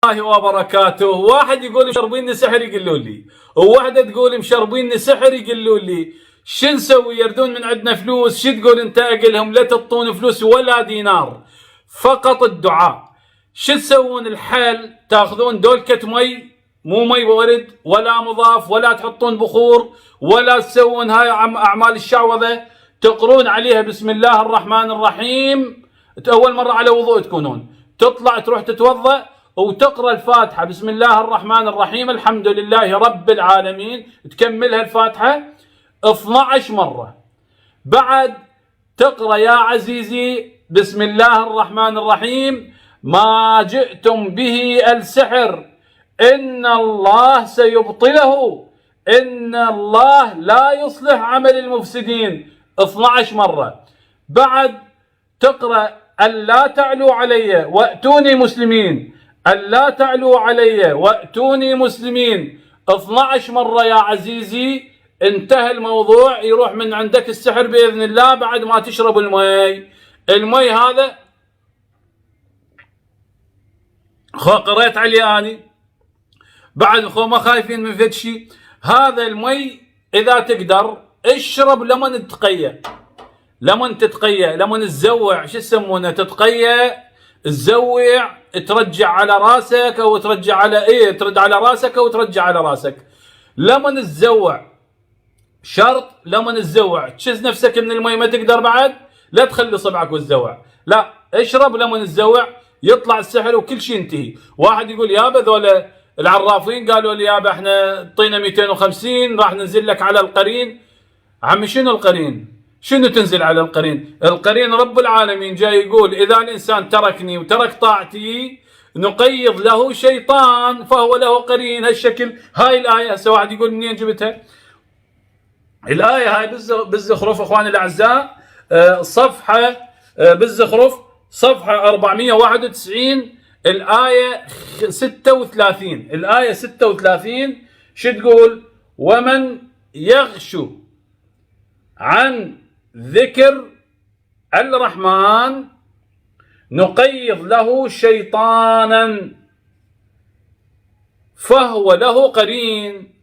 الله وبركاته. واحد يقول مشربيني سحر يقولوا لي، وواحدة تقول مشربيني سحر يقولوا لي شو نسوي؟ يردون من عندنا فلوس. شو تقول انت؟ اقلهم لا تعطون فلوس ولا دينار، فقط الدعاء. شو تسوون الحل؟ تاخذون دولكة مي، مو مي ورد ولا مضاف ولا تحطون بخور ولا تسوون هاي اعمال الشعوذة، تقرون عليها بسم الله الرحمن الرحيم. اول مرة على وضوء تكونون، تطلع تروح تتوضأ وتقرأ الفاتحة بسم الله الرحمن الرحيم الحمد لله رب العالمين، تكملها الفاتحة 12 مرة. بعد تقرأ يا عزيزي بسم الله الرحمن الرحيم ما جئتم به السحر إن الله سيبطله إن الله لا يصلح عمل المفسدين 12 مرة. بعد تقرأ ألا تعلوا علي وأتوني مسلمين، ألا تعلوا علي وأتوني مسلمين 12 مرة يا عزيزي. انتهى الموضوع، يروح من عندك السحر بإذن الله. بعد ما تشرب المي هذا قريت عليه أني، بعد ما خايفين من فد شيء. هذا المي إذا تقدر اشرب لمن تتقيأ، لمن تتقيأ، لمن تزوع، شو يسمونه، تتقيأ تزوع، ترجع على راسك او ترجع على ترد على راسك او ترجع على راسك. لمن تزوع شرط، لمن تزوع تشز نفسك من المي، ما تقدر بعد لا تخلي صبعك وتزوع، لا اشرب لمن تزوع يطلع السحر وكل شيء ينتهي. واحد يقول يابا ذولا العرافين قالوا لي يابا احنا اعطينا 250 راح ننزل لك على القرين. عمي شنو القرين؟ شنو تنزل على القرين؟ القرين رب العالمين جاي يقول إذا الإنسان تركني وترك طاعتي نقيض له شيطان فهو له قرين. هالشكل هاي الآية. هسه واحد يقول منين جبتها؟ الآية هاي بالزخرف اخواني الأعزاء، صفحة بالزخرف صفحة 491 الآية 36. الآية 36 شو تقول؟ ومن يغشو عن ذكر الرحمن نقيض له شيطانا فهو له قرين.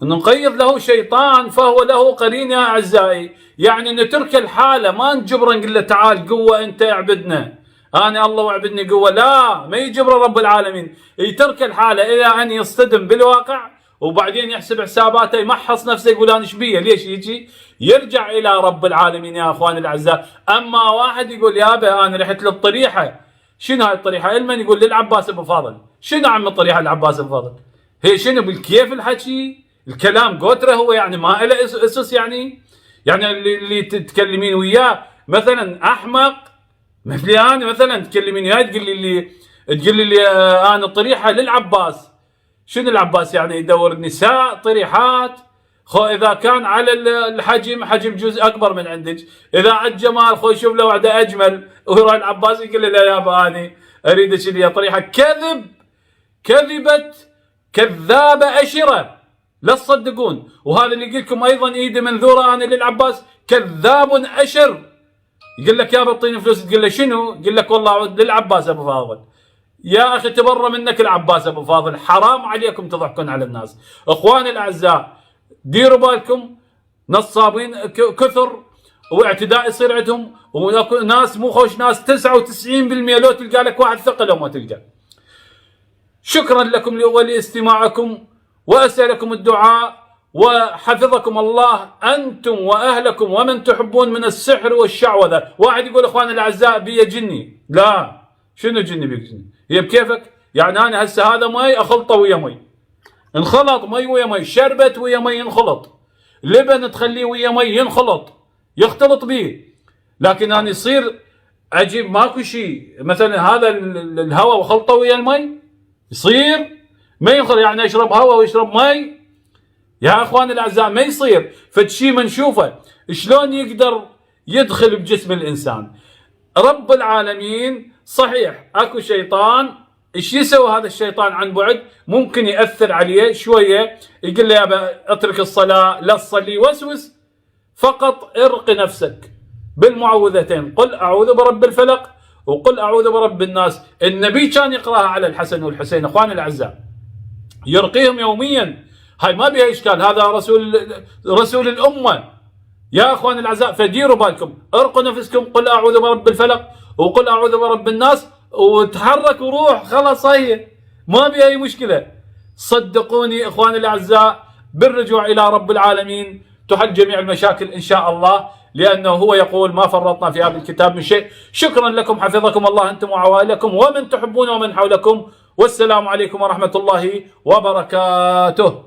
نقيض له شيطان فهو له قرين يا أعزائي. يعني نترك الحالة، ما نجبره نقول له تعال قوة أنت اعبدنا، أنا الله واعبدني قوة، لا ما يجبره رب العالمين. يترك الحالة إلى أن يصطدم بالواقع وبعدين يحسب حساباته، يمحص نفسه يقول انا ايش بيه ليش يجي، يرجع الى رب العالمين يا اخواني الاعزاء. اما واحد يقول يابا انا رحت للطريحه، شنو هاي الطريحه؟ المن يقول للعباس ابو فاضل. شنو عم الطريحه العباس ابو فاضل؟ هي شنو بالكيف الحكي؟ الكلام قوتره هو، يعني ما له اسس. يعني اللي تتكلمين وياه مثلا احمق مثلي انا، مثلا تكلمين وياه تقول لي انا الطريحه للعباس. شنو العباس يعني يدور نساء طريحات؟ اذا كان على الحجم حجم جزء اكبر من عندك، اذا على الجمال يشوف له واحده اجمل ويروح العباس يقول له لا يابا انا اريدك اللي طريحه. كذب، كذبه كذابه اشره لا تصدقون. وهذا اللي يقول لكم ايضا ايدي منذوره انا للعباس كذاب اشر. يقول لك يابا اعطيني فلوس، تقول له شنو؟ يقول لك والله للعباس ابو فاضل. يا اخي تبرى منك العباس ابو فاضل، حرام عليكم تضحكون على الناس. اخواني الاعزاء ديروا بالكم، نصابين كثر واعتداء يصير عندهم، وناس مو خوش ناس 99% لو تلقى لك واحد ثقه لو ما تلقى. شكرا لكم ولاستماعكم، واسالكم الدعاء وحفظكم الله انتم واهلكم ومن تحبون من السحر والشعوذه. واحد يقول اخواني الاعزاء بي جني، لا شنو جني بيك جني؟ هي بكيفك. يعني انا هسه هذا مي اخلطه ويا مي، انخلط مي ويا مي، شربت ويا مي ينخلط، لبن تخليه ويا مي ينخلط يختلط به. لكن انا يصير اجيب ماكو شيء مثلا هذا الهواء وخلطه ويا المي يصير ما ينخلط. يعني اشرب هواء ويشرب مي يا اخواني الاعزاء ما يصير. فشي ما نشوفه شلون يقدر يدخل بجسم الانسان. رب العالمين صحيح اكو شيطان، ايش يسوي هذا الشيطان عن بعد؟ ممكن ياثر عليه شويه، يقول له يابا اترك الصلاه لا تصلي، يوسوس. فقط ارق نفسك بالمعوذتين، قل اعوذ برب الفلق وقل أعوذ برب الناس النبي كان يقرأها على الحسن والحسين أخواني الأعزاء، يرقيهم يوميا. هاي ما بها إشكال، هذا رسول الأمة يا أخواني الأعزاء. فديروا بالكم، ارقوا نفسكم، قل أعوذ برب الفلق وقل أعوذ برب الناس، وتحرك وروح، خلاص هي ما بها أي مشكلة. صدقوني إخواني الأعزاء بالرجوع إلى رب العالمين تحل جميع المشاكل إن شاء الله، لأنه هو يقول ما فرطنا في هذا الكتاب من شيء. شكرا لكم، حفظكم الله أنتم وعوائلكم ومن تحبون ومن حولكم، والسلام عليكم ورحمة الله وبركاته.